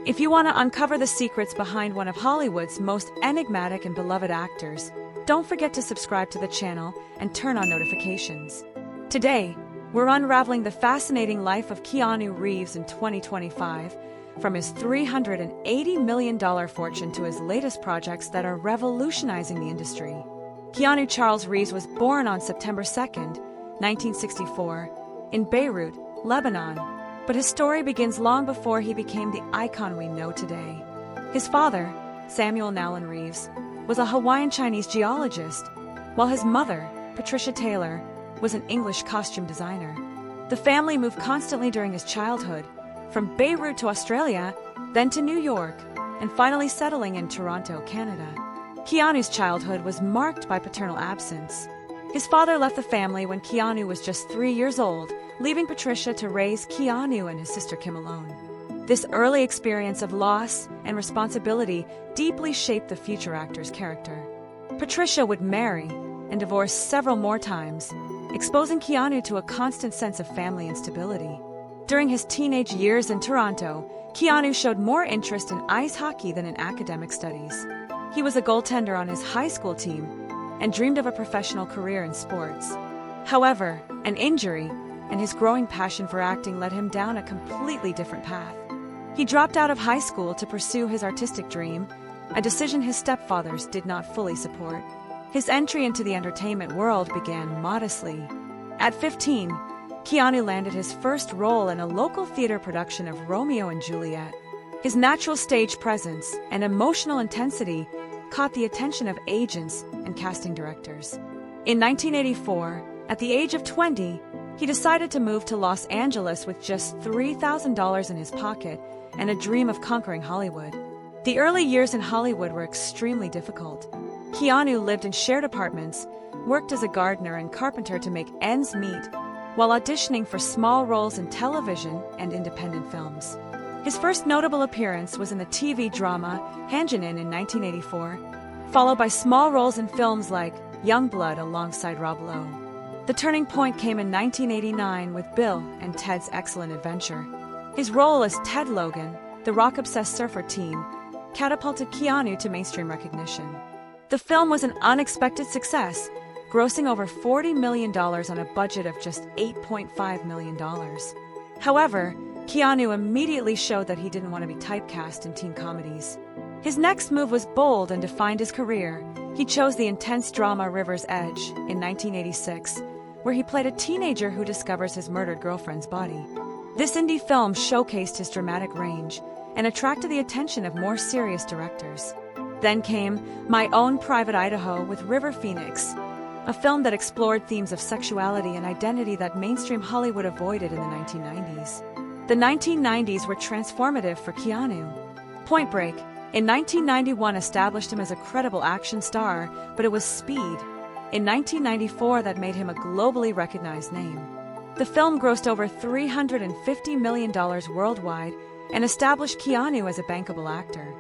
If you want to uncover the secrets behind one of Hollywood's most enigmatic and beloved actors, don't forget to subscribe to the channel and turn on notifications. Today, we're unraveling the fascinating life of Keanu Reeves in 2025, from his $380 million fortune to his latest projects that are revolutionizing the industry. Keanu Charles Reeves was born on September 2, 1964, in Beirut, Lebanon, but his story begins long before he became the icon we know today. His father, Samuel Nowlin Reeves, was a Hawaiian Chinese geologist, while his mother, Patricia Taylor, was an English costume designer. The family moved constantly during his childhood, from Beirut to Australia, then to New York, and finally settling in Toronto, Canada. Keanu's childhood was marked by paternal absence. His father left the family when Keanu was just 3 years old, leaving Patricia to raise Keanu and his sister Kim alone. This early experience of loss and responsibility deeply shaped the future actor's character. Patricia would marry and divorce several more times, exposing Keanu to a constant sense of family instability. During his teenage years in Toronto, Keanu showed more interest in ice hockey than in academic studies. He was a goaltender on his high school team and dreamed of a professional career in sports. However, an injury and his growing passion for acting led him down a completely different path. He dropped out of high school to pursue his artistic dream, a decision his stepfathers did not fully support. His entry into the entertainment world began modestly. At 15, Keanu landed his first role in a local theater production of Romeo and Juliet. His natural stage presence and emotional intensity caught the attention of agents and casting directors. In 1984, at the age of 20, he decided to move to Los Angeles with just $3,000 in his pocket and a dream of conquering Hollywood. The early years in Hollywood were extremely difficult. Keanu lived in shared apartments, worked as a gardener and carpenter to make ends meet, while auditioning for small roles in television and independent films. His first notable appearance was in the TV drama Hanjinin in 1984, followed by small roles in films like Youngblood alongside Rob Lowe. The turning point came in 1989 with Bill and Ted's Excellent Adventure. His role as Ted Logan, the rock-obsessed surfer teen, catapulted Keanu to mainstream recognition. The film was an unexpected success, grossing over $40 million on a budget of just $8.5 million. However, Keanu immediately showed that he didn't want to be typecast in teen comedies. His next move was bold and defined his career. He chose the intense drama River's Edge in 1986, where he played a teenager who discovers his murdered girlfriend's body. This indie film showcased his dramatic range and attracted the attention of more serious directors. Then came My Own Private Idaho with River Phoenix, a film that explored themes of sexuality and identity that mainstream Hollywood avoided in the 1990s. The 1990s were transformative for Keanu. Point Break, in 1991, established him as a credible action star, but it was Speed, in 1994, that made him a globally recognized name. The film grossed over $350 million worldwide and established Keanu as a bankable actor.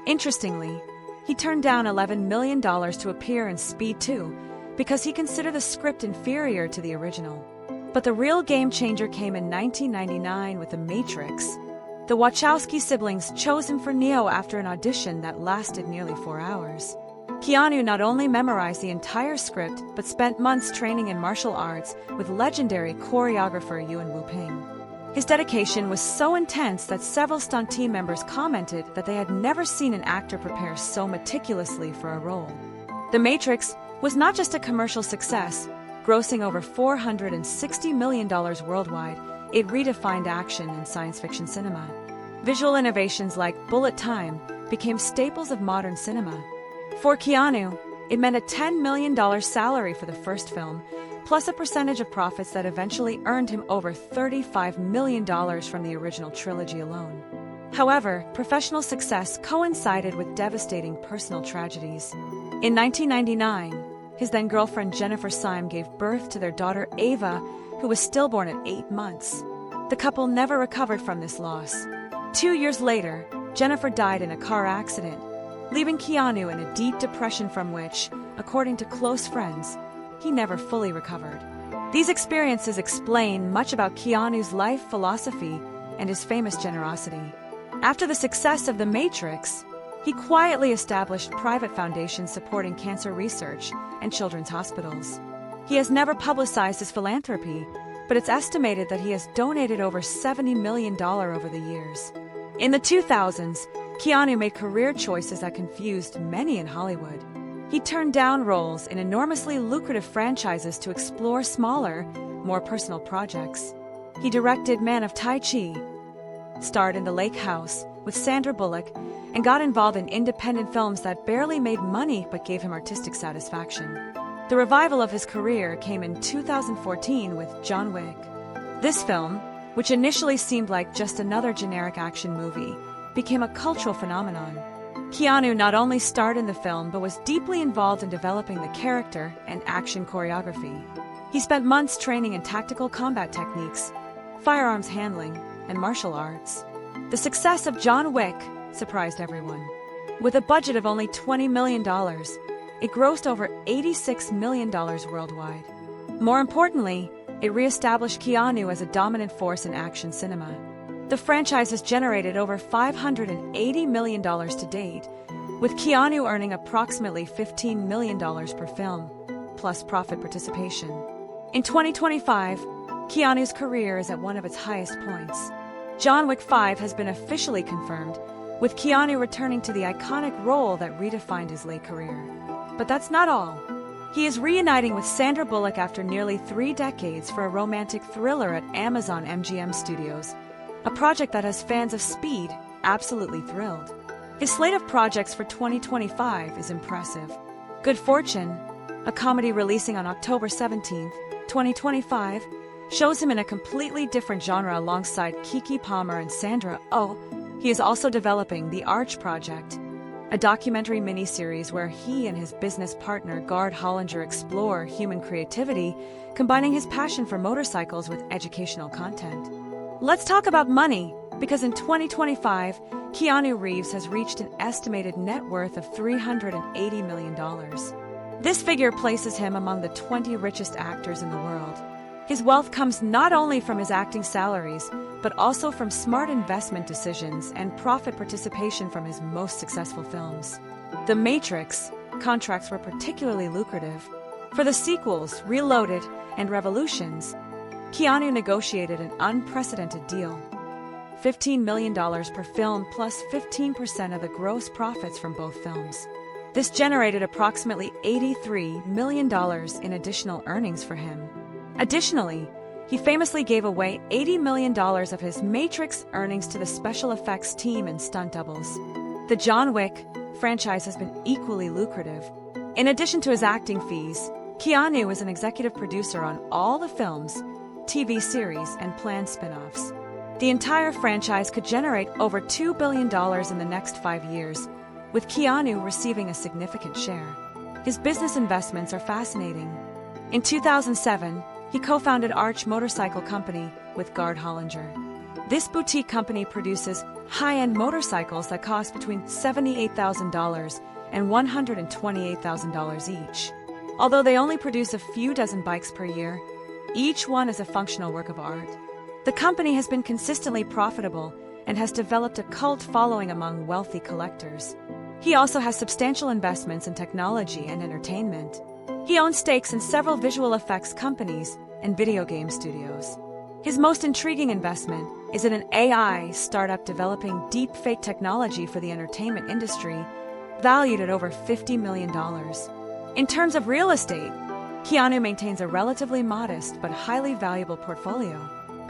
Interestingly, he turned down $11 million to appear in Speed 2 because he considered the script inferior to the original. But the real game changer came in 1999 with The Matrix. The Wachowski siblings chose him for Neo after an audition that lasted nearly 4 hours. Keanu not only memorized the entire script, but spent months training in martial arts with legendary choreographer Yuen Wu-ping. His dedication was so intense that several stunt team members commented that they had never seen an actor prepare so meticulously for a role. The Matrix was not just a commercial success, grossing over $460 million worldwide. It redefined action in science fiction cinema. Visual innovations like bullet time became staples of modern cinema. For Keanu, it meant a $10 million salary for the first film, plus a percentage of profits that eventually earned him over $35 million from the original trilogy alone. However, professional success coincided with devastating personal tragedies. In 1999, his then-girlfriend Jennifer Syme gave birth to their daughter Ava, who was stillborn at 8 months. The couple never recovered from this loss. 2 years later, Jennifer died in a car accident, leaving Keanu in a deep depression from which, according to close friends, he never fully recovered. These experiences explain much about Keanu's life philosophy and his famous generosity. After the success of The Matrix, he quietly established private foundations supporting cancer research and children's hospitals. He has never publicized his philanthropy, but it's estimated that he has donated over $70 million over the years. In the 2000s, Keanu made career choices that confused many in Hollywood. He turned down roles in enormously lucrative franchises to explore smaller, more personal projects. He directed Man of Tai Chi, starred in The Lake House with Sandra Bullock, and got involved in independent films that barely made money but gave him artistic satisfaction. The revival of his career came in 2014 with John Wick. This film, which initially seemed like just another generic action movie, became a cultural phenomenon. Keanu not only starred in the film but was deeply involved in developing the character and action choreography. He spent months training in tactical combat techniques, firearms handling, and martial arts. The success of John Wick surprised everyone. With a budget of only $20 million, it grossed over $86 million worldwide. More importantly, it re-established Keanu as a dominant force in action cinema. The franchise has generated over $580 million to date, with Keanu earning approximately $15 million per film, plus profit participation. In 2025, Keanu's career is at one of its highest points. John Wick 5 has been officially confirmed, with Keanu returning to the iconic role that redefined his late career. But that's not all. He is reuniting with Sandra Bullock after nearly 3 decades for a romantic thriller at Amazon MGM Studios, a project that has fans of Speed absolutely thrilled. His slate of projects for 2025 is impressive. Good Fortune, a comedy releasing on October 17, 2025, shows him in a completely different genre alongside Keke Palmer and Sandra Oh. He is also developing The Arch Project, a documentary miniseries where he and his business partner Gard Hollinger explore human creativity, combining his passion for motorcycles with educational content. Let's talk about money, because in 2025, Keanu Reeves has reached an estimated net worth of $380 million. This figure places him among the 20 richest actors in the world. His wealth comes not only from his acting salaries, but also from smart investment decisions and profit participation from his most successful films. The Matrix contracts were particularly lucrative. For the sequels, Reloaded and Revolutions, Keanu negotiated an unprecedented deal. $15 million per film plus 15% of the gross profits from both films. This generated approximately $83 million in additional earnings for him. Additionally, he famously gave away $80 million of his Matrix earnings to the special effects team and stunt doubles. The John Wick franchise has been equally lucrative. In addition to his acting fees, Keanu is an executive producer on all the films, TV series, and planned spin-offs. The entire franchise could generate over $2 billion in the next 5 years, with Keanu receiving a significant share. His business investments are fascinating. In 2007, he co-founded Arch Motorcycle Company with Gard Hollinger. This boutique company produces high-end motorcycles that cost between $78,000 and $128,000 each. Although they only produce a few dozen bikes per year, each one is a functional work of art. The company has been consistently profitable and has developed a cult following among wealthy collectors. He also has substantial investments in technology and entertainment. He owns stakes in several visual effects companies and video game studios. His most intriguing investment is in an AI startup developing deepfake technology for the entertainment industry, valued at over $50 million. In terms of real estate, Keanu maintains a relatively modest but highly valuable portfolio.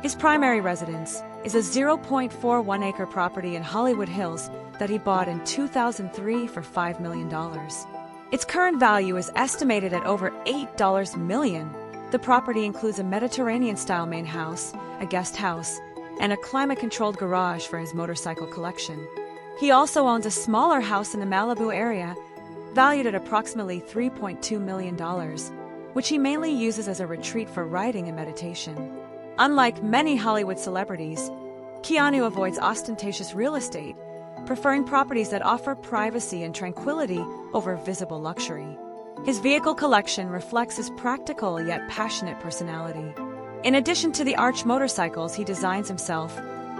His primary residence is a 0.41-acre property in Hollywood Hills that he bought in 2003 for $5 million. Its current value is estimated at over $8 million. The property includes a Mediterranean-style main house, a guest house, and a climate-controlled garage for his motorcycle collection. He also owns a smaller house in the Malibu area, valued at approximately $3.2 million, which he mainly uses as a retreat for writing and meditation. Unlike many Hollywood celebrities, Keanu avoids ostentatious real estate, preferring properties that offer privacy and tranquility over visible luxury. His vehicle collection reflects his practical yet passionate personality. In addition to the Arch motorcycles he designs himself,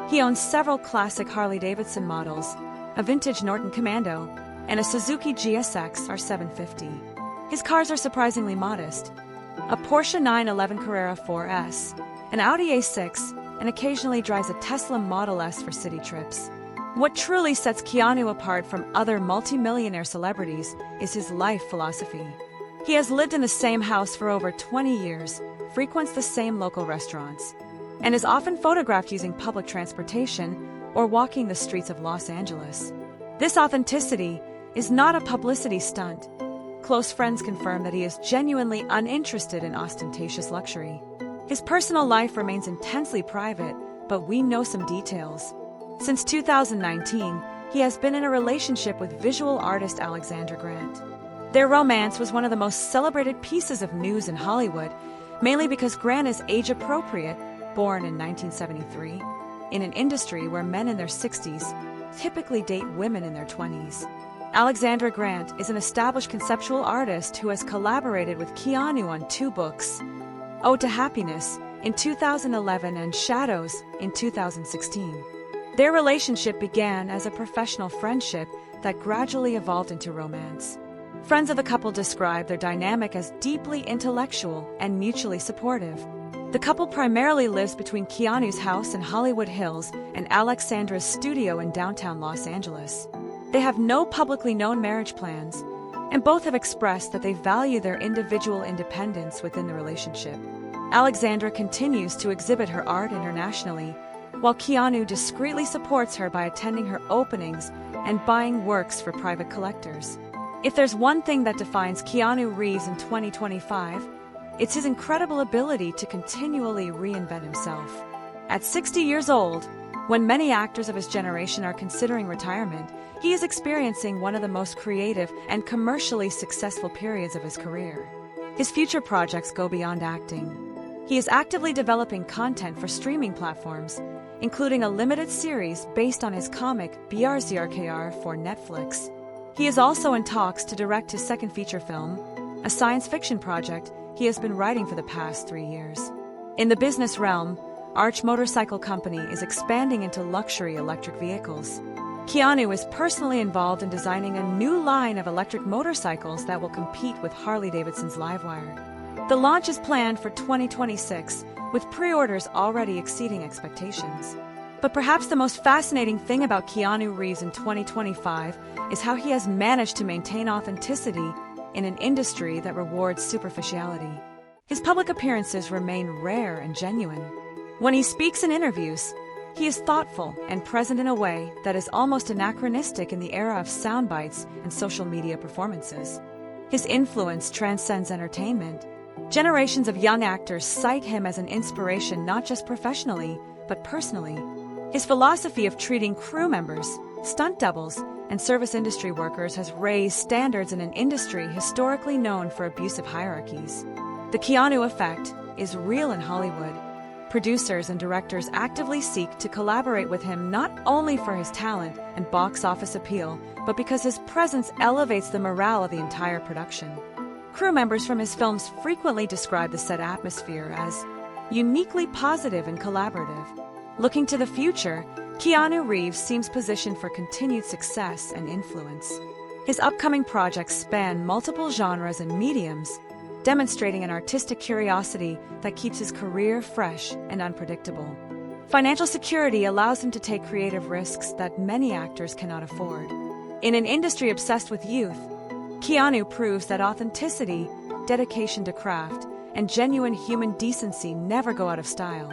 He owns several classic Harley-Davidson models, a vintage Norton Commando, and a Suzuki GSX R750. His cars are surprisingly modest: a Porsche 911 Carrera 4S, an Audi A6, and occasionally drives a Tesla Model S for city trips. What truly sets Keanu apart from other multi-millionaire celebrities is his life philosophy. He has lived in the same house for over 20 years, frequents the same local restaurants, and is often photographed using public transportation or walking the streets of Los Angeles. This authenticity is not a publicity stunt. Close friends confirm that he is genuinely uninterested in ostentatious luxury. His personal life remains intensely private, but we know some details. Since 2019, he has been in a relationship with visual artist Alexandra Grant. Their romance was one of the most celebrated pieces of news in Hollywood, mainly because Grant is age-appropriate, born in 1973, in an industry where men in their 60s typically date women in their 20s. Alexandra Grant is an established conceptual artist who has collaborated with Keanu on 2 books, Ode to Happiness in 2011 and Shadows in 2016. Their relationship began as a professional friendship that gradually evolved into romance. Friends of the couple describe their dynamic as deeply intellectual and mutually supportive. The couple primarily lives between Keanu's house in Hollywood Hills and Alexandra's studio in downtown Los Angeles. They have no publicly known marriage plans, and both have expressed that they value their individual independence within the relationship. Alexandra continues to exhibit her art internationally, while Keanu discreetly supports her by attending her openings and buying works for private collectors. If there's one thing that defines Keanu Reeves in 2025, it's his incredible ability to continually reinvent himself. At 60 years old, when many actors of his generation are considering retirement, he is experiencing one of the most creative and commercially successful periods of his career. His future projects go beyond acting. He is actively developing content for streaming platforms, including a limited series based on his comic BRZRKR for Netflix. He is also in talks to direct his second feature film, a science fiction project he has been writing for the past 3 years. In the business realm, Arch Motorcycle Company is expanding into luxury electric vehicles. Keanu is personally involved in designing a new line of electric motorcycles that will compete with Harley-Davidson's Livewire. The launch is planned for 2026, with pre-orders already exceeding expectations. But perhaps the most fascinating thing about Keanu Reeves in 2025 is how he has managed to maintain authenticity in an industry that rewards superficiality. His public appearances remain rare and genuine. When he speaks in interviews, he is thoughtful and present in a way that is almost anachronistic in the era of sound bites and social media performances. His influence transcends entertainment. Generations of young actors cite him as an inspiration not just professionally, but personally. His philosophy of treating crew members, stunt doubles, and service industry workers has raised standards in an industry historically known for abusive hierarchies. The Keanu effect is real in Hollywood. Producers and directors actively seek to collaborate with him not only for his talent and box office appeal, but because his presence elevates the morale of the entire production. Crew members from his films frequently describe the set atmosphere as uniquely positive and collaborative. Looking to the future, Keanu Reeves seems positioned for continued success and influence. His upcoming projects span multiple genres and mediums, demonstrating an artistic curiosity that keeps his career fresh and unpredictable. Financial security allows him to take creative risks that many actors cannot afford. In an industry obsessed with youth, Keanu proves that authenticity, dedication to craft, and genuine human decency never go out of style.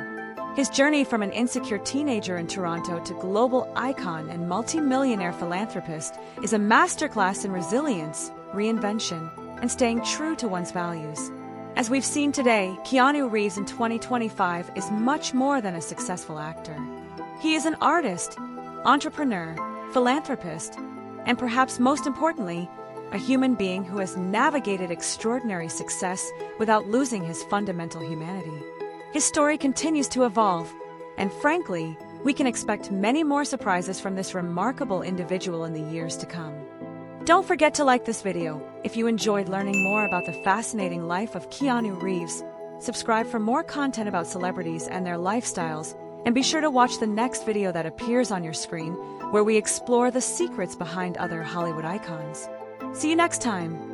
His journey from an insecure teenager in Toronto to global icon and multi-millionaire philanthropist is a masterclass in resilience, reinvention, and staying true to one's values. As we've seen today, Keanu Reeves in 2025 is much more than a successful actor. He is an artist, entrepreneur, philanthropist, and perhaps most importantly, a human being who has navigated extraordinary success without losing his fundamental humanity. His story continues to evolve, and frankly, we can expect many more surprises from this remarkable individual in the years to come. Don't forget to like this video if you enjoyed learning more about the fascinating life of Keanu Reeves. Subscribe for more content about celebrities and their lifestyles, And be sure to watch the next video that appears on your screen, where we explore the secrets behind other Hollywood icons. See you next time!